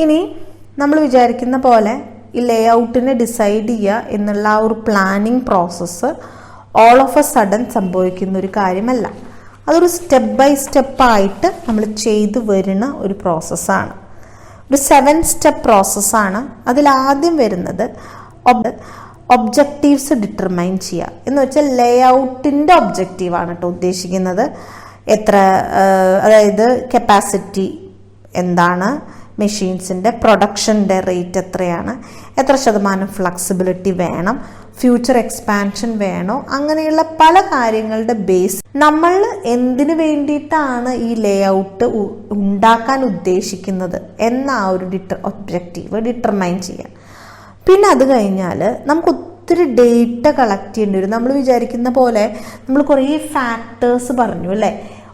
ഇനി നമ്മൾ വിചാരിക്കുന്ന പോലെ ഈ ലേഔട്ടിനെ ഡിസൈഡ് ചെയ്യുക എന്നുള്ള ആ ഒരു planning process all of A sudden സംഭവിക്കുന്ന ഒരു കാര്യമല്ല. അതൊരു സ്റ്റെപ്പ് ബൈ സ്റ്റെപ്പായിട്ട് നമ്മൾ ചെയ്തു വരുന്ന ഒരു പ്രോസസ്സാണ്. ഒരു 7 സ്റ്റെപ്പ് പ്രോസസ്സാണ്. അതിലാദ്യം വരുന്നത് ഒബ്ജക്റ്റീവ്സ് ഡിറ്റർമൈൻ ചെയ്യുക എന്ന് വെച്ചാൽ ലേഔട്ടിൻ്റെ ഒബ്ജക്റ്റീവാണ് കേട്ടോ ഉദ്ദേശിക്കുന്നത്. അതായത് കപ്പാസിറ്റി എന്താണ്, മെഷീൻസിൻ്റെ പ്രൊഡക്ഷൻ്റെ റേറ്റ് എത്രയാണ്, എത്ര ശതമാനം ഫ്ലെക്സിബിലിറ്റി വേണം, ഫ്യൂച്ചർ എക്സ്പാൻഷൻ വേണോ, അങ്ങനെയുള്ള പല കാര്യങ്ങളുടെ ബേസ് നമ്മൾ എന്തിനു വേണ്ടിയിട്ടാണ് ഈ ലേഔട്ട് ഉണ്ടാക്കാൻ ഉദ്ദേശിക്കുന്നത് എന്ന ആ ഒരു ഒബ്ജക്റ്റീവ് ഡിറ്റർമൈൻ ചെയ്യാൻ. പിന്നെ അത് കഴിഞ്ഞാൽ നമുക്ക് ഒത്തിരി ഡേറ്റ കളക്ട് ചെയ്യേണ്ടി വരും. നമ്മൾ വിചാരിക്കുന്ന പോലെ നമ്മൾ കുറേ ഫാക്ടേഴ്സ് പറഞ്ഞു അല്ലേ,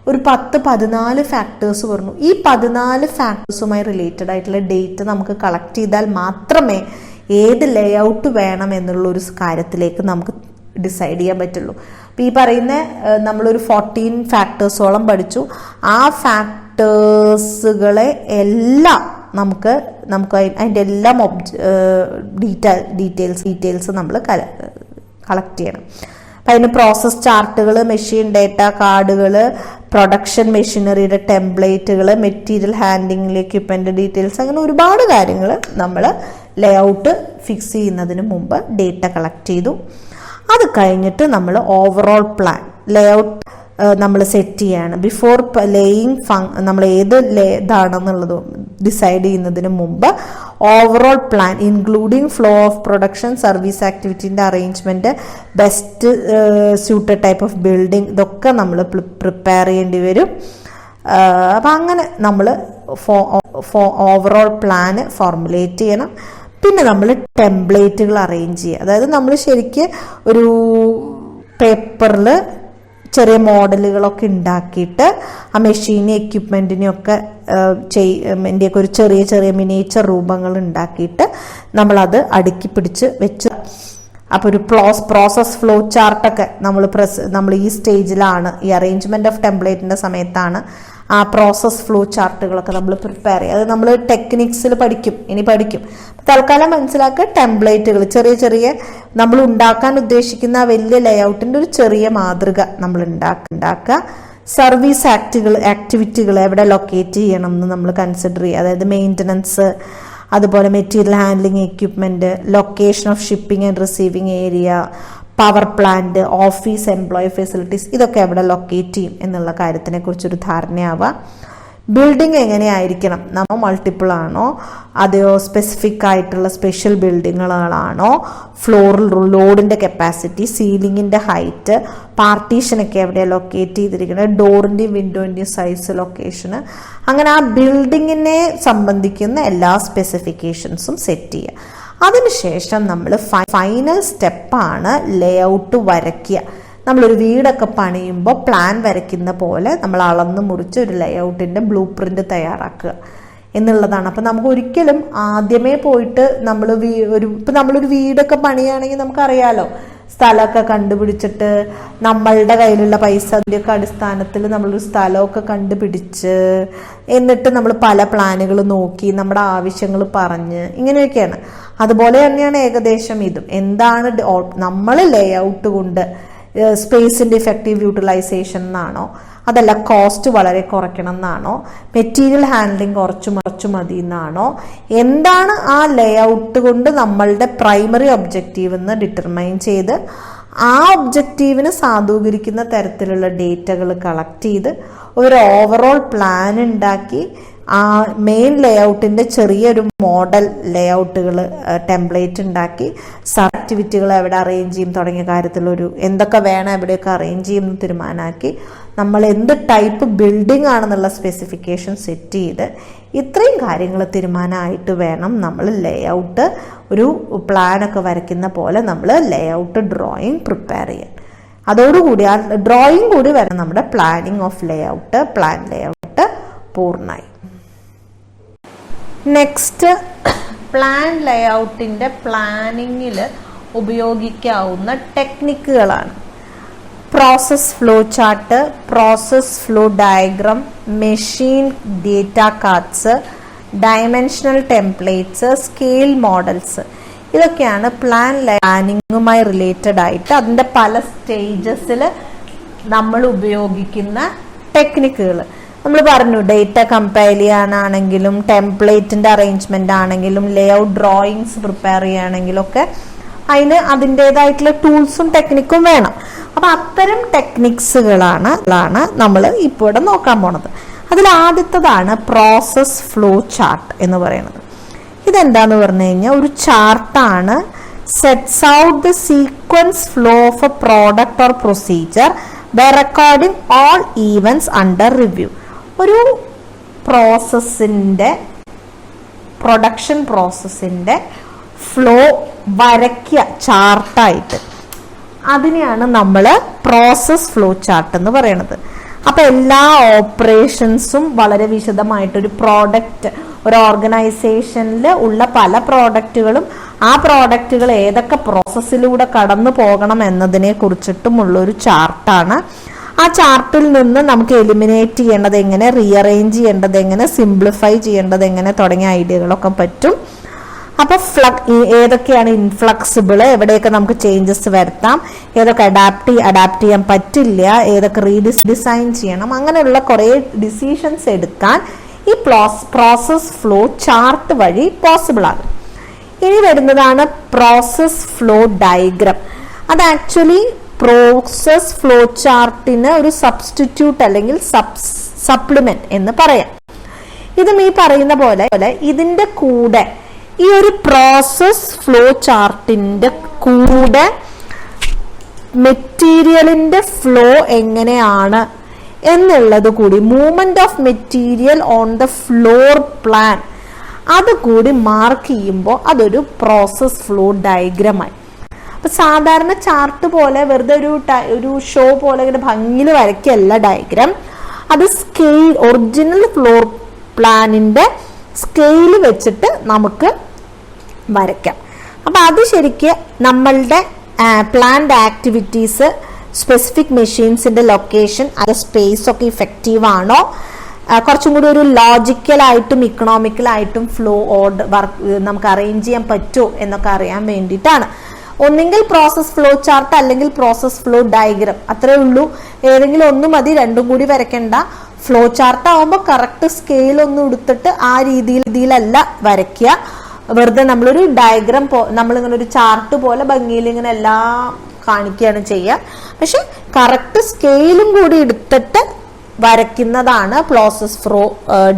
ഒരു 10-14 ഫാക്ടേഴ്സ് പറഞ്ഞു. ഈ 14 ഫാക്ടേഴ്സുമായി റിലേറ്റഡ് ആയിട്ടുള്ള ഡേറ്റ നമുക്ക് കളക്ട് ചെയ്താൽ മാത്രമേ ഏത് ലേഔട്ട് വേണം എന്നുള്ള ഒരു കാര്യത്തിലേക്ക് നമുക്ക് ഡിസൈഡ് ചെയ്യാൻ പറ്റുള്ളൂ. അപ്പോൾ ഈ പറയുന്ന നമ്മളൊരു 14 ഫാക്ടേഴ്സോളം പഠിച്ചു. ആ ഫാക്ടേഴ്സുകളെ എല്ലാം നമുക്ക് അതിൻ്റെ എല്ലാം ഡീറ്റെയിൽസ് നമ്മൾ കളക്ട് ചെയ്യണം. അപ്പം അതിന് പ്രോസസ് ചാർട്ടുകൾ, മെഷീൻ ഡേറ്റ കാർഡുകൾ, പ്രൊഡക്ഷൻ മെഷീനറിയുടെ ടെംപ്ലേറ്റുകൾ, മെറ്റീരിയൽ ഹാൻഡ്ലിംഗ് എക്യുപ്മെൻ്റ് ഡീറ്റെയിൽസ്, അങ്ങനെ ഒരുപാട് കാര്യങ്ങൾ നമ്മൾ ലേഔട്ട് ഫിക്സ് ചെയ്യുന്നതിന് മുമ്പ് ഡേറ്റ കളക്ട് ചെയ്തു. അത് കഴിഞ്ഞിട്ട് നമ്മൾ ഓവറോൾ പ്ലാൻ ലേഔട്ട് നമ്മൾ സെറ്റ് ചെയ്യാണ്. ബിഫോർ ലേയിങ് നമ്മൾ ഏത് ഇതാണെന്നുള്ളത് ഡിസൈഡ് ചെയ്യുന്നതിന് മുമ്പ് overall plan including flow of production, service ആക്ടിവിറ്റീൻ്റെ arrangement, best suited type of building, ഇതൊക്കെ നമ്മൾ പ്രിപ്പയർ ചെയ്യേണ്ടി വരും. അപ്പം അങ്ങനെ നമ്മൾ ഓവറോൾ പ്ലാന് ഫോർമുലേറ്റ് ചെയ്യണം. പിന്നെ നമ്മൾ ടെംപ്ലേറ്റുകൾ അറേഞ്ച് ചെയ്യുക. അതായത് നമ്മൾ ശരിക്ക് ഒരു പേപ്പറിൽ ചെറിയ മോഡലുകളൊക്കെ ഉണ്ടാക്കിയിട്ട് ആ മെഷീനും എക്യുപ്മെൻറ്റിനെയൊക്കെ ഇതിൻ്റെയൊക്കെ ഒരു ചെറിയ ചെറിയ മിനിയേച്ചർ രൂപങ്ങൾ ഉണ്ടാക്കിയിട്ട് നമ്മളത് അടുക്കി പിടിച്ച് വെച്ച്, അപ്പോൾ ഒരു പ്രോസസ് ഫ്ലോ ചാർട്ടൊക്കെ നമ്മൾ ഈ സ്റ്റേജിലാണ്, ഈ അറേഞ്ച്മെൻറ്റ് ഓഫ് ടെംപ്ലേറ്റിൻ്റെ സമയത്താണ് ആ പ്രോസസ് ഫ്ലോ ചാർട്ടുകളൊക്കെ നമ്മൾ പ്രിപ്പയർ ചെയ്യുക. അത് നമ്മൾ ടെക്നിക്സിൽ ഇനി പഠിക്കും. തൽക്കാലം മനസ്സിലാക്കുക, ടെംപ്ലേറ്റുകൾ ചെറിയ ചെറിയ നമ്മൾ ഉണ്ടാക്കാൻ ഉദ്ദേശിക്കുന്ന ആ വലിയ ലേഔട്ടിൻ്റെ ഒരു ചെറിയ മാതൃക നമ്മൾ ഉണ്ടാക്കുക. സർവീസ് ആക്ടിവിറ്റികൾ എവിടെ ലൊക്കേറ്റ് ചെയ്യണം എന്ന് നമ്മൾ കൺസിഡർ ചെയ്യുക. അതായത് മെയിൻ്റനൻസ്, അതുപോലെ material handling equipment, location of shipping and receiving area, power plant, office, employee facilities, ഇതൊക്കെ എവിടെ ലൊക്കേറ്റ് ചെയ്യും എന്നുള്ള കാര്യത്തിനെ കുറിച്ചൊരു ധാരണയാവുക. ബിൽഡിംഗ് എങ്ങനെയായിരിക്കണം, നമ്മൾ മൾട്ടിപ്പിൾ ആണോ അതെയോ സ്പെസിഫിക് ആയിട്ടുള്ള സ്പെഷ്യൽ ബിൽഡിങ്ങുകളാണോ, ഫ്ലോറിൽ ലോഡിൻ്റെ കപ്പാസിറ്റി, സീലിങ്ങിൻ്റെ ഹൈറ്റ്, പാർട്ടീഷനൊക്കെ എവിടെയാണ് ലൊക്കേറ്റ് ചെയ്തിരിക്കുന്നത്, ഡോറിൻ്റെയും വിൻഡോൻ്റെയും സൈസ്, ലൊക്കേഷന്, അങ്ങനെ ആ ബിൽഡിങ്ങിനെ സംബന്ധിക്കുന്ന എല്ലാ സ്പെസിഫിക്കേഷൻസും സെറ്റ് ചെയ്യുക. അതിനുശേഷം നമ്മൾ ഫൈനൽ സ്റ്റെപ്പാണ് ലേഔട്ട് വരയ്ക്കുക. നമ്മളൊരു വീടൊക്കെ പണിയുമ്പോൾ പ്ലാൻ വരയ്ക്കുന്ന പോലെ നമ്മൾ അളന്ന് മുറിച്ച് ഒരു ലേഔട്ടിൻ്റെ ബ്ലൂ പ്രിൻ്റ് തയ്യാറാക്കുക എന്നുള്ളതാണ്. അപ്പം നമുക്ക് ഒരിക്കലും ആദ്യമേ പോയിട്ട് നമ്മളൊരു വീടൊക്കെ പണിയുകയാണെങ്കിൽ നമുക്കറിയാലോ, സ്ഥലമൊക്കെ കണ്ടുപിടിച്ചിട്ട് നമ്മളുടെ കയ്യിലുള്ള പൈസൻ്റെയൊക്കെ അടിസ്ഥാനത്തിൽ നമ്മളൊരു സ്ഥലമൊക്കെ കണ്ടുപിടിച്ച് എന്നിട്ട് നമ്മൾ പല പ്ലാനുകൾ നോക്കി നമ്മുടെ ആവശ്യങ്ങൾ പറഞ്ഞ് ഇങ്ങനെയൊക്കെയാണ്. അതുപോലെ തന്നെയാണ് ഏകദേശം ഇതും. എന്താണ് നമ്മൾ ലേഔട്ട് കൊണ്ട് സ്പേസിൻ്റെ ഇഫക്റ്റീവ് യൂട്ടിലൈസേഷൻ എന്നാണോ, അതല്ല കോസ്റ്റ് വളരെ കുറയ്ക്കണം എന്നാണോ, മെറ്റീരിയൽ ഹാൻഡ്ലിംഗ് കുറച്ച് മതി എന്നാണോ, എന്താണ് ആ ലേഔട്ട് കൊണ്ട് നമ്മളുടെ പ്രൈമറി ഒബ്ജക്റ്റീവ് എന്ന് ഡിറ്റർമൈൻ ചെയ്ത് ആ ഒബ്ജക്റ്റീവിന് സാധൂകരിക്കുന്ന തരത്തിലുള്ള ഡേറ്റകൾ കളക്ട് ചെയ്ത് ഒരു ഓവറോൾ പ്ലാൻ ഉണ്ടാക്കി ആ മെയിൻ ലേഔട്ടിൻ്റെ ചെറിയൊരു മോഡൽ ലേഔട്ടുകൾ ടെംപ്ലേറ്റ് ഉണ്ടാക്കി ആക്ടിവിറ്റികൾ എവിടെ അറേഞ്ച് ചെയ്യും തുടങ്ങിയ കാര്യത്തിലൊരു എന്തൊക്കെ വേണം എവിടെയൊക്കെ അറേഞ്ച് ചെയ്യും എന്ന് തീരുമാനമാക്കി നമ്മൾ എന്ത് ടൈപ്പ് ബിൽഡിംഗ് ആണെന്നുള്ള സ്പെസിഫിക്കേഷൻ സെറ്റ് ചെയ്ത് ഇത്രയും കാര്യങ്ങൾ തീരുമാനമായിട്ട് വേണം നമ്മൾ ലേഔട്ട് ഒരു പ്ലാനൊക്കെ വരയ്ക്കുന്ന പോലെ നമ്മൾ ലേഔട്ട് ഡ്രോയിങ് പ്രിപ്പയർ ചെയ്യാൻ. അതോടുകൂടി ആ ഡ്രോയിങ് കൂടി വരണം നമ്മുടെ പ്ലാനിങ് ഓഫ് പ്ലാൻ ലേഔട്ട് പൂർണ്ണമായി. നെക്സ്റ്റ്, പ്ലാൻ ലേഔട്ടിൻ്റെ പ്ലാനിങ്ങിൽ ഉപയോഗിക്കാവുന്ന ടെക്നിക്കുകളാണ് process flow chart, process flow diagram, machine data cards, dimensional templates, scale models, ഇതൊക്കെയാണ് പ്ലാനിങ്ങുമായി റിലേറ്റഡ് ആയിട്ട് അതിൻ്റെ പല സ്റ്റേജസിൽ നമ്മൾ ഉപയോഗിക്കുന്ന ടെക്നിക്കുകൾ. നമ്മൾ പറഞ്ഞു ഡേറ്റ കമ്പൈൽ ചെയ്യാനാണെങ്കിലും ടെംപ്ലേറ്റിൻ്റെ അറേഞ്ച്മെൻ്റ് ആണെങ്കിലും ലേഔട്ട് ഡ്രോയിങ്സ് പ്രിപ്പയർ ചെയ്യുകയാണെങ്കിലും ഒക്കെ അതിന് അതിൻ്റെതായിട്ടുള്ള ടൂൾസും ടെക്നിക്കും വേണം. അപ്പം അത്തരം ടെക്നിക്സുകളാണ് നമ്മൾ ഇപ്പോൾ ഇവിടെ നോക്കാൻ പോണത്. അതിൽ ആദ്യത്തേതാണ് പ്രോസസ് ഫ്ലോ ചാർട്ട് എന്ന് പറയുന്നത്. ഇതെന്താന്ന് പറഞ്ഞു കഴിഞ്ഞാൽ ഒരു ചാർട്ടാണ്, sets out the sequence flow of a product or procedure by recording all events under review. ഒരു പ്രോസസ്സിൻ്റെ പ്രൊഡക്ഷൻ പ്രോസസ്സിൻ്റെ ഫ്ലോ വരയ്ക്കുക ചാർട്ടായിട്ട്, അതിനെയാണ് നമ്മൾ പ്രോസസ് ഫ്ലോ ചാർട്ട് എന്ന് പറയുന്നത്. അപ്പോൾ എല്ലാ ഓപ്പറേഷൻസും വളരെ വിശദമായിട്ടൊരു പ്രോഡക്റ്റ്, ഒരു ഓർഗനൈസേഷനിൽ ഉള്ള പല പ്രോഡക്റ്റുകളും ആ പ്രോഡക്റ്റുകൾ ഏതൊക്കെ പ്രോസസ്സിലൂടെ കടന്നു പോകണം എന്നതിനെ കുറിച്ചിട്ടുമുള്ളൊരു ചാർട്ടാണ്. ആ ചാർട്ടിൽ നിന്ന് നമുക്ക് എലിമിനേറ്റ് ചെയ്യേണ്ടത് എങ്ങനെ, റീഅറേഞ്ച് ചെയ്യേണ്ടത് എങ്ങനെ, സിംപ്ലിഫൈ ചെയ്യേണ്ടത് എങ്ങനെ തുടങ്ങിയ ഐഡിയകളൊക്കെ പറ്റും. അപ്പോൾ ഏതൊക്കെയാണ് ഇൻഫ്ലക്സിബിൾ, എവിടെയൊക്കെ നമുക്ക് ചേഞ്ചസ് വരുത്താം, ഏതൊക്കെ അഡാപ്റ്റ് ചെയ്യാൻ പറ്റില്ല, ഏതൊക്കെ റീഡിസൈൻ ചെയ്യണം, അങ്ങനെയുള്ള കുറേ ഡിസിഷൻസ് എടുക്കാൻ ഈ പ്രോസസ് ഫ്ലോ ചാർട്ട് വഴി പോസിബിൾ ആകും. ഇനി വരുന്നതാണ് പ്രോസസ് ഫ്ലോ ഡയഗ്രാം. അത് ആക്ച്വലി പ്രോസസ് ഫ്ലോ ചാർട്ടിന് ഒരു സബ്സ്റ്റിറ്റ്യൂട്ട് അല്ലെങ്കിൽ സപ്ലിമെന്റ് എന്ന് പറയാം. ഇതും ഈ പറയുന്ന പോലെ ഇതിന്റെ കൂടെ ഈ ഒരു പ്രോസസ് ഫ്ലോ ചാർട്ടിന്റെ കൂടെ മെറ്റീരിയലിന്റെ ഫ്ലോ എങ്ങനെയാണ് എന്നുള്ളത് കൂടി, movement of material on the floor plan, അത് കൂടി മാർക്ക് ചെയ്യുമ്പോൾ അതൊരു പ്രോസസ് ഫ്ലോ ഡയഗ്രമായി. അപ്പൊ സാധാരണ ചാർട്ട് പോലെ വെറുതെ ഒരു ഷോ പോലെ ഇങ്ങനെ ഭംഗിയിൽ വരയ്ക്കല്ല ഡയഗ്രാം. അത് സ്കെയിൽ, ഒറിജിനൽ ഫ്ലോർ പ്ലാനിന്റെ സ്കെയിൽ വെച്ചിട്ട് നമുക്ക് വരയ്ക്കാം. അപ്പം അത് ശരിക്ക് നമ്മളുടെ പ്ലാൻഡ് ആക്ടിവിറ്റീസ്, സ്പെസിഫിക് മെഷീൻസിന്റെ ലൊക്കേഷൻ, അത് സ്പേസ് ഒക്കെ ഇഫക്റ്റീവ് ആണോ, കുറച്ചും കൂടി ഒരു ലോജിക്കലായിട്ടും ഇക്കണോമിക്കലായിട്ടും ഫ്ലോ ഓർഡർ വർക്ക് നമുക്ക് അറേഞ്ച് ചെയ്യാൻ പറ്റുമോ എന്നൊക്കെ അറിയാൻ വേണ്ടിയിട്ടാണ്. ഒന്നെങ്കിൽ പ്രോസസ് ഫ്ലോ ചാർട്ട് അല്ലെങ്കിൽ പ്രോസസ് ഫ്ലോ ഡയഗ്രാം, അത്രേ ഉള്ളൂ. ഏതെങ്കിലും ഒന്ന് മതി, രണ്ടും കൂടി വരയ്ക്കണ്ട. ഫ്ലോ ചാർട്ട് ആവുമ്പോൾ കറക്റ്റ് സ്കെയിൽ ഒന്നും എടുത്തിട്ട് ആ രീതിയിലല്ല വരയ്ക്കുക. വെറുതെ നമ്മളൊരു ഡയഗ്രാം നമ്മളിങ്ങനെ ഒരു ചാർട്ട് പോലെ ഭംഗിയിൽ ഇങ്ങനെ എല്ലാം കാണിക്കുകയാണ് ചെയ്യുക. പക്ഷെ കറക്റ്റ് സ്കെയിലും കൂടി എടുത്തിട്ട് വരയ്ക്കുന്നതാണ് പ്രോസസ് ഫ്ലോ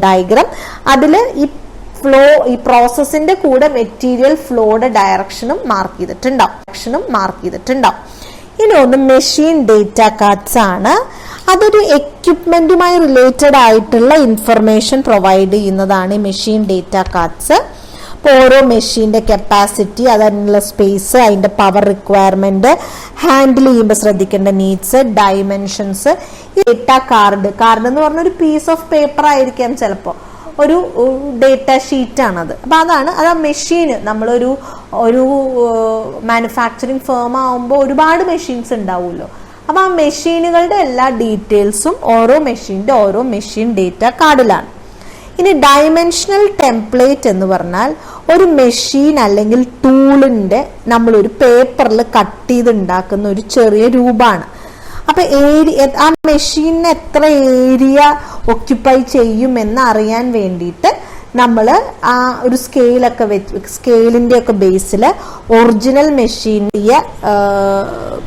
ഡയഗ്രാം. അതിൽ ഈ പ്രോസസ്സിന്റെ കൂടെ മെറ്റീരിയൽ ഫ്ലോയുടെ ഡയറക്ഷനും മാർക്ക് ചെയ്തിട്ടുണ്ടാവും. ഇനി ഒന്ന് മെഷീൻ ഡേറ്റ കാർഡ്സ് ആണ്. അതൊരു എക്യുപ്മെന്റുമായി റിലേറ്റഡ് ആയിട്ടുള്ള ഇൻഫർമേഷൻ പ്രൊവൈഡ് ചെയ്യുന്നതാണ് ഈ മെഷീൻ ഡേറ്റ കാർഡ്സ്. അപ്പോൾ ഓരോ മെഷീൻ്റെ കപ്പാസിറ്റി, അതിനുള്ള സ്പേസ്, അതിൻ്റെ പവർ റിക്വയർമെൻറ്റ്, ഹാൻഡിൽ ചെയ്യുമ്പോൾ ശ്രദ്ധിക്കേണ്ട നീഡ്സ്, ഡയമെൻഷൻസ്. ഈ ഡേറ്റ കാർഡ് എന്ന് പറഞ്ഞ ഒരു പീസ് ഓഫ് പേപ്പർ ആയിരിക്കാം, ചിലപ്പോൾ ഒരു ഡേറ്റ ഷീറ്റാണത്. അപ്പം അത് ആ മെഷീന് നമ്മളൊരു മാനുഫാക്ചറിങ് ഫേം ആകുമ്പോൾ ഒരുപാട് മെഷീൻസ് ഉണ്ടാവുമല്ലോ. അപ്പം ആ മെഷീനുകളുടെ എല്ലാ ഡീറ്റെയിൽസും ഓരോ മെഷീൻ ഡേറ്റ കാർഡിലാണ്. ഇനി ഡയമെൻഷണൽ ടെംപ്ലേറ്റ് എന്ന് പറഞ്ഞാൽ ഒരു മെഷീൻ അല്ലെങ്കിൽ ടൂളിൻ്റെ നമ്മളൊരു പേപ്പറിൽ കട്ട് ചെയ്ത് ഉണ്ടാക്കുന്ന ഒരു ചെറിയ രൂപമാണ്. അപ്പൊ ആ മെഷീനിന് എത്ര ഏരിയ ഒക്യുപ്പൈ ചെയ്യുമെന്ന് അറിയാൻ വേണ്ടിയിട്ട് നമ്മൾ ആ ഒരു സ്കെയിലിൻ്റെ ഒക്കെ ബേസിൽ ഒറിജിനൽ മെഷീൻ്റെ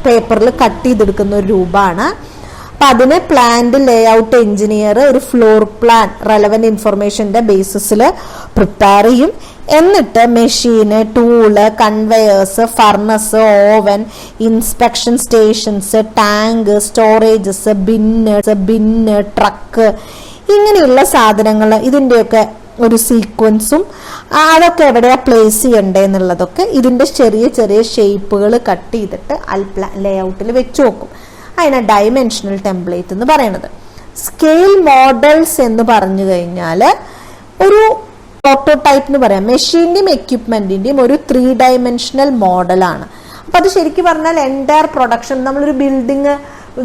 പേപ്പറിൽ കട്ട് ചെയ്തെടുക്കുന്ന ഒരു രൂപമാണ്. അപ്പം അതിന് പ്ലാന്റ് ലേഔട്ട് എഞ്ചിനീയർ ഒരു ഫ്ലോർ പ്ലാൻ റെലവൻറ്റ് ഇൻഫർമേഷൻ്റെ ബേസിസിൽ പ്രിപ്പയർ ചെയ്യും. എന്നിട്ട് machine, tool, conveyors, furnace, oven, inspection stations, tank, storages, bin, truck, ഇങ്ങനെയുള്ള സാധനങ്ങൾ, ഇതിൻ്റെയൊക്കെ ഒരു സീക്വൻസും അതൊക്കെ എവിടെയാണ് പ്ലേസ് ചെയ്യേണ്ടതെന്നുള്ളതൊക്കെ ഇതിൻ്റെ ചെറിയ ചെറിയ ഷേപ്പുകൾ കട്ട് ചെയ്തിട്ട് ലേഔട്ടിൽ വെച്ച് നോക്കും. അതിനാ ഡയമെൻഷണൽ ടെംപ്ലേറ്റ് എന്ന് പറയുന്നത്. സ്കെയിൽ മോഡൽസ് എന്ന് പറഞ്ഞു കഴിഞ്ഞാൽ ഒരു പ്രോട്ടോടൈപ്പ് എന്ന് പറയാം. മെഷീൻ്റെയും എക്യുപ്മെന്റിന്റെയും ഒരു 3 ഡയമെൻഷണൽ മോഡലാണ്. അപ്പൊ അത് ശരിക്കും പറഞ്ഞാൽ എൻറ്റയർ പ്രൊഡക്ഷൻ, നമ്മളൊരു ബിൽഡിങ്,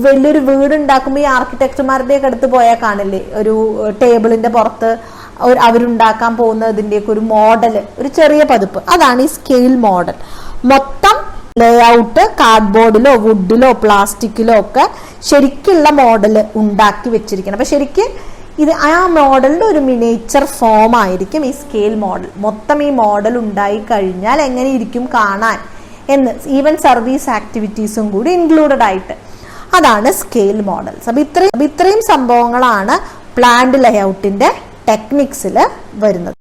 വലിയൊരു വീട് ഉണ്ടാക്കുമ്പോൾ ഈ ആർക്കിടെക്ചർമാരുടെയൊക്കെ അടുത്ത് പോയാൽ കാണില്ലേ, ഒരു ടേബിളിന്റെ പുറത്ത് അവരുണ്ടാക്കാൻ പോകുന്നതിൻ്റെയൊക്കെ ഒരു മോഡൽ, ഒരു ചെറിയ പതിപ്പ്, അതാണ് ഈ സ്കെയിൽ മോഡൽ. മൊത്തം ലേഔട്ട് കാർഡ്ബോർഡിലോ വുഡിലോ പ്ലാസ്റ്റിക്കിലോ ഒക്കെ ശരിക്കുള്ള മോഡൽ ഉണ്ടാക്കി വെച്ചിരിക്കണം. അപ്പൊ ശരിക്ക് ഇത് ആ മോഡലിന്റെ ഒരു മിനിയേച്ചർ ഫോം ആയിരിക്കും ഈ സ്കെയിൽ മോഡൽ. മൊത്തം ഈ മോഡൽ ഉണ്ടായി കഴിഞ്ഞാൽ എങ്ങനെ ഇരിക്കും കാണാൻ എന്ന്, ഈവൻ സർവീസ് ആക്ടിവിറ്റീസും കൂടി ഇൻക്ലൂഡഡ് ആയിട്ട്, അതാണ് സ്കെയിൽ മോഡൽസ്. അപ്പൊ ഇത്രയും സംഭവങ്ങളാണ് പ്ലാന്റ് ലേഔട്ടിന്റെ ടെക്നിക്സിൽ വരുന്നത്.